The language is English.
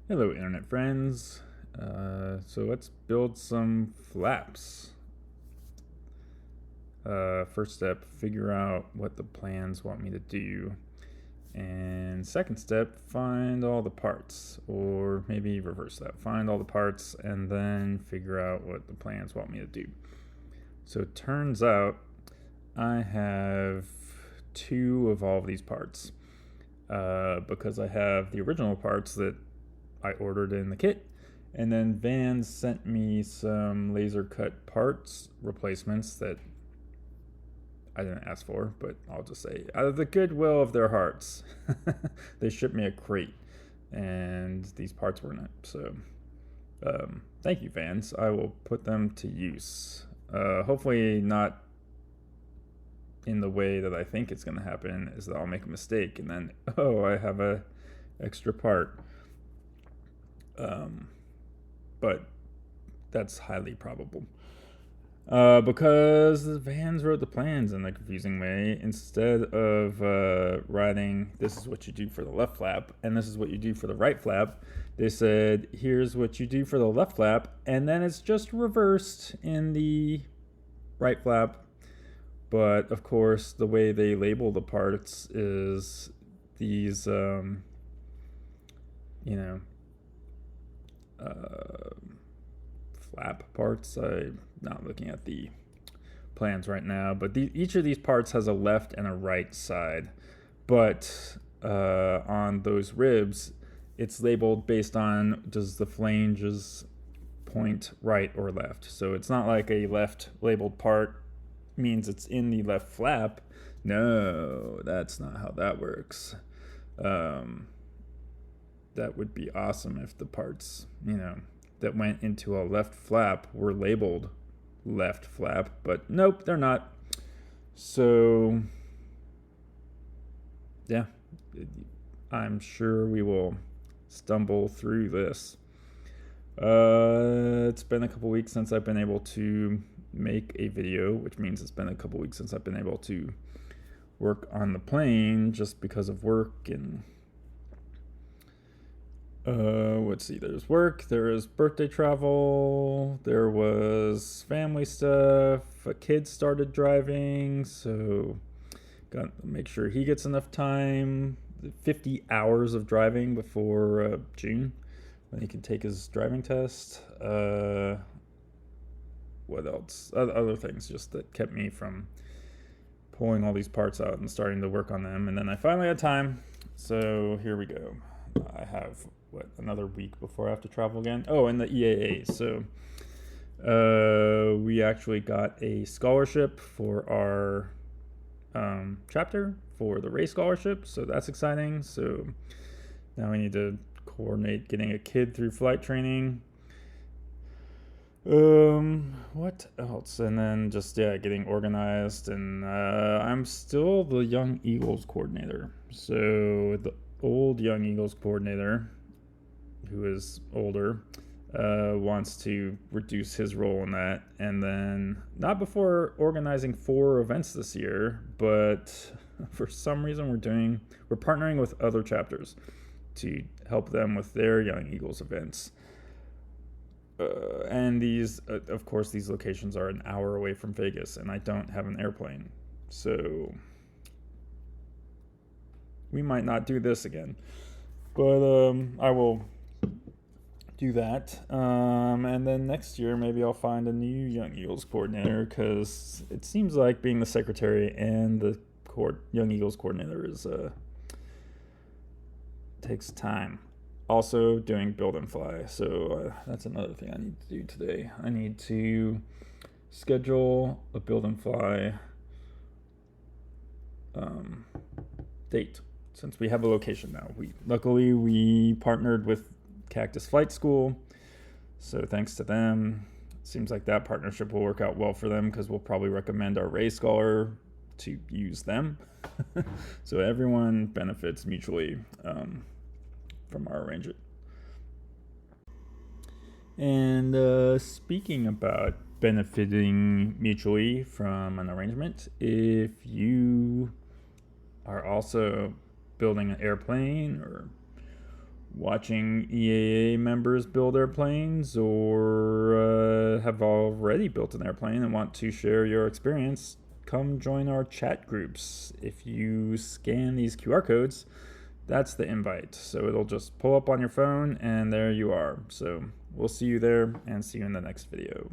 Hello, internet friends. So let's build some flaps. First step, figure out what the plans want me to do. And second step, find all the parts. Or maybe reverse that. Find all the parts and then figure out what the plans want me to do. So it turns out I have two of all of these parts. Because I have the original parts that I ordered in the kit. And then Vans sent me some laser cut parts replacements that I didn't ask for, but I'll just say out of the goodwill of their hearts, they shipped me a crate, and these parts were in it. So, thank you, Vans. I will put them to use. Hopefully, not in the way that I think it's going to happen. Is that I'll make a mistake, and then I have a extra part. But that's highly probable. Because the Vans wrote the plans in a confusing way. Instead of writing, this is what you do for the left flap, and this is what you do for the right flap, they said, here's what you do for the left flap, and then it's just reversed in the right flap. But of course, the way they label the parts is these, flap parts. I'm not looking at the plans right now, but each of these parts has a left and a right side. But on those ribs, it's labeled based on does the flanges point right or left. So it's not like a left labeled part means it's in the left flap. No, that's not how that works. That would be awesome if the parts, that went into a left flap were labeled left flap, but nope, they're not. So, yeah, I'm sure we will stumble through this. It's been a couple weeks since I've been able to make a video, which means it's been a couple weeks since I've been able to work on the plane just because of work and let's see, there's work, there is birthday travel, there was family stuff, a kid started driving, so got to make sure he gets enough time, 50 hours of driving before June when he can take his driving test. What else? Other things just that kept me from pulling all these parts out and starting to work on them, and then I finally had time, so here we go. I have another week before I have to travel again. Oh, and the EAA. So we actually got a scholarship for our chapter for the race scholarship, so that's exciting. So now we need to coordinate getting a kid through flight training. What else? And then just getting organized, and I'm still the Young Eagles coordinator. So the old Young Eagles coordinator, who is older, wants to reduce his role in that, and then not before organizing 4 events this year, but for some reason we're partnering with other chapters to help them with their Young Eagles events. And these, of course, these locations are an hour away from Vegas, and I don't have an airplane, so we might not do this again. But I will do that. And then next year, maybe I'll find a new Young Eagles coordinator, because it seems like being the secretary and the Young Eagles coordinator takes time. Also doing build and fly, so that's another thing I need to do today. I need to schedule a build and fly date, since we have a location now. Luckily we partnered with Cactus Flight School, so thanks to them. It seems like that partnership will work out well for them, because we'll probably recommend our Ray Scholar to use them. So everyone benefits mutually from our arrangement. And speaking about benefiting mutually from an arrangement, if you are also building an airplane or watching EAA members build airplanes, or have already built an airplane and want to share your experience, come join our chat groups. If you scan these QR codes, that's the invite. So it'll just pull up on your phone and there you are. So we'll see you there and see you in the next video.